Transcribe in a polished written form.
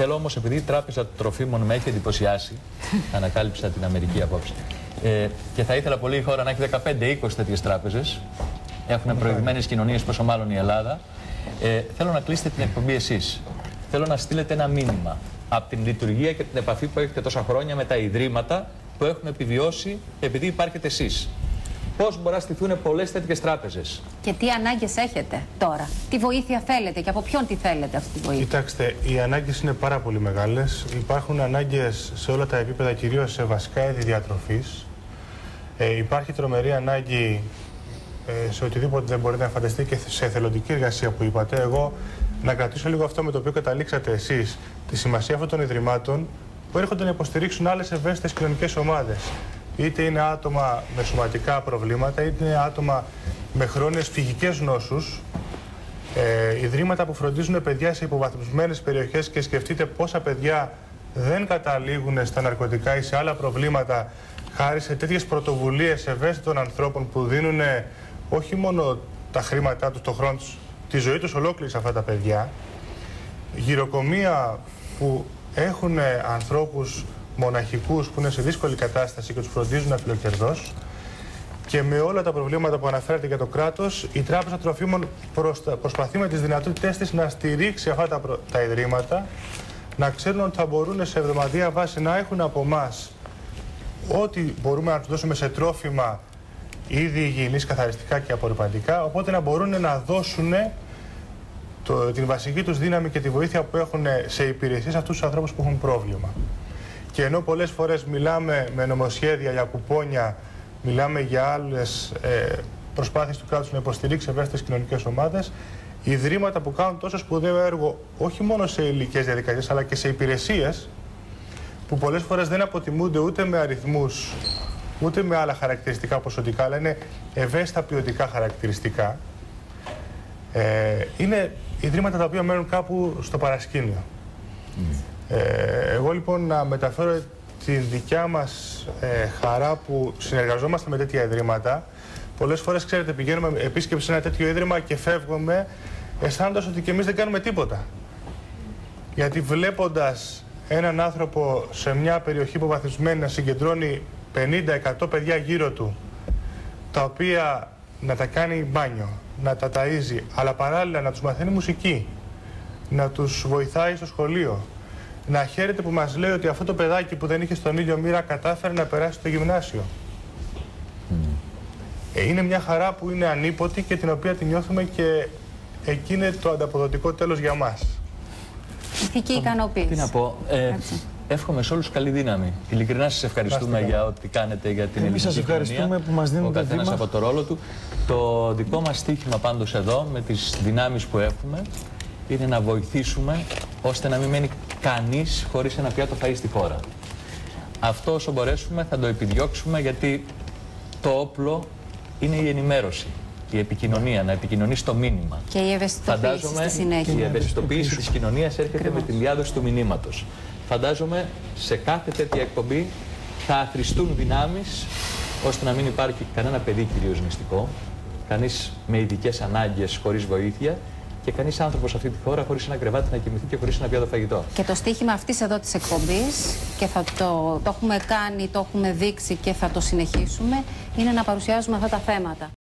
Θέλω όμως, επειδή η Τράπεζα Τροφίμων με έχει εντυπωσιάσει, ανακάλυψα την Αμερική απόψε, και θα ήθελα πολύ η χώρα να έχει 15-20 τέτοιες τράπεζες. Έχουν προηγμένες κοινωνίες, πόσο μάλλον η Ελλάδα. Θέλω να κλείσετε την εκπομπή εσείς. Θέλω να στείλετε ένα μήνυμα από την λειτουργία και την επαφή που έχετε τόσα χρόνια με τα ιδρύματα που έχουν επιβιώσει επειδή υπάρχετε εσείς. Πώς μπορεί να στηθούν πολλές τέτοιες τράπεζες. Και τι ανάγκες έχετε τώρα, τι βοήθεια θέλετε και από ποιον τη θέλετε αυτή τη βοήθεια. Κοιτάξτε, οι ανάγκες είναι πάρα πολύ μεγάλες. Υπάρχουν ανάγκες σε όλα τα επίπεδα, κυρίως σε βασικά είδη διατροφής. Υπάρχει τρομερή ανάγκη σε οτιδήποτε δεν μπορείτε να φανταστείτε και σε εθελοντική εργασία που είπατε. Εγώ να κρατήσω λίγο αυτό με το οποίο καταλήξατε εσείς, τη σημασία αυτών των ιδρυμάτων που έρχονται να υποστηρίξουν άλλες ευαίσθητες κοινωνικές ομάδες. Είτε είναι άτομα με σωματικά προβλήματα, είτε είναι άτομα με χρόνιες ψυχικές νόσους. Ιδρύματα που φροντίζουν παιδιά σε υποβαθμισμένες περιοχές και σκεφτείτε πόσα παιδιά δεν καταλήγουν στα ναρκωτικά ή σε άλλα προβλήματα χάρη σε τέτοιες πρωτοβουλίες ευαίσθητων ανθρώπων που δίνουν όχι μόνο τα χρήματά τους, το χρόνο τους, τη ζωή τους ολόκληρη σε αυτά τα παιδιά. Γυροκομεία που έχουν ανθρώπους μοναχικούς που είναι σε δύσκολη κατάσταση και τους φροντίζουν αφιλοκερδώς. Και με όλα τα προβλήματα που αναφέρατε για το κράτος, η Τράπεζα Τροφίμων προσπαθεί με τις δυνατότητές της να στηρίξει αυτά τα ιδρύματα, να ξέρουν ότι θα μπορούν σε εβδομαδιαία βάση να έχουν από εμάς ό,τι μπορούμε να τους δώσουμε σε τρόφιμα, ήδη υγιεινής, καθαριστικά και απορρυπαντικά, οπότε να μπορούν να δώσουν την βασική τους δύναμη και τη βοήθεια που έχουν σε υπηρεσίες αυτούς τους ανθρώπους που έχουν πρόβλημα. Και ενώ πολλές φορές μιλάμε με νομοσχέδια για κουπόνια, μιλάμε για άλλες προσπάθειες του κράτους να υποστηρίξει ευαίσθητες κοινωνικές ομάδες, ιδρύματα που κάνουν τόσο σπουδαίο έργο όχι μόνο σε υλικές διαδικασίες αλλά και σε υπηρεσίες που πολλές φορές δεν αποτιμούνται ούτε με αριθμούς ούτε με άλλα χαρακτηριστικά ποσοτικά, αλλά είναι ευαίσθητα ποιοτικά χαρακτηριστικά. Είναι ιδρύματα τα οποία μένουν κάπου στο παρασκήνιο. Εγώ λοιπόν να μεταφέρω την δικιά μας χαρά που συνεργαζόμαστε με τέτοια ιδρύματα. Πολλές φορές, ξέρετε, πηγαίνουμε επίσκεψη σε ένα τέτοιο ίδρυμα και φεύγουμε αισθάνοντας ότι και εμείς δεν κάνουμε τίποτα. Γιατί βλέποντας έναν άνθρωπο σε μια περιοχή υποβαθμισμένη να συγκεντρώνει 50-100 παιδιά γύρω του, τα οποία να τα κάνει μπάνιο, να τα ταΐζει, αλλά παράλληλα να τους μαθαίνει μουσική, να τους βοηθάει στο σχολείο, να χαίρεται που μας λέει ότι αυτό το παιδάκι που δεν είχε στον ήλιο μοίρα κατάφερε να περάσει στο γυμνάσιο. Είναι μια χαρά που είναι ανίποτη και την οποία τη νιώθουμε και εκεί είναι το ανταποδοτικό τέλος για μας. Ηθική ικανοποίηση. Τι να πω, εύχομαι σε όλους καλή δύναμη. Ειλικρινά σας ευχαριστούμε για ό,τι κάνετε για την ελληνική κοινωνία. Εμείς σας ευχαριστούμε που μας δίνετε ο καθένας από το ρόλο του. Το δικό μας στίχημα πάντως εδώ, με τις δυνάμεις που έχουμε, είναι να βοηθήσουμε ώστε να μην μένει κανείς χωρίς ένα πιάτο φαΐ στη χώρα. Αυτό όσο μπορέσουμε θα το επιδιώξουμε, γιατί το όπλο είναι η ενημέρωση, η επικοινωνία, να επικοινωνείς το μήνυμα. Και η ευαισθητοποίηση στη συνέχεια. Η ευαισθητοποίηση της κοινωνίας έρχεται με τη διάδοση του μηνύματος. Φαντάζομαι σε κάθε τέτοια εκπομπή θα αθροιστούν δυνάμεις ώστε να μην υπάρχει κανένα παιδί κυρίως μυστικό, κανείς με ειδικές ανάγκες χωρίς βοήθεια και κανείς άνθρωπος σε αυτή τη χώρα χωρίς ένα κρεβάτι να κοιμηθεί και χωρίς ένα πιάτο φαγητό. Και το στίχημα αυτής εδώ της εκπομπής, και θα το έχουμε κάνει, το έχουμε δείξει και θα το συνεχίσουμε, είναι να παρουσιάζουμε αυτά τα θέματα.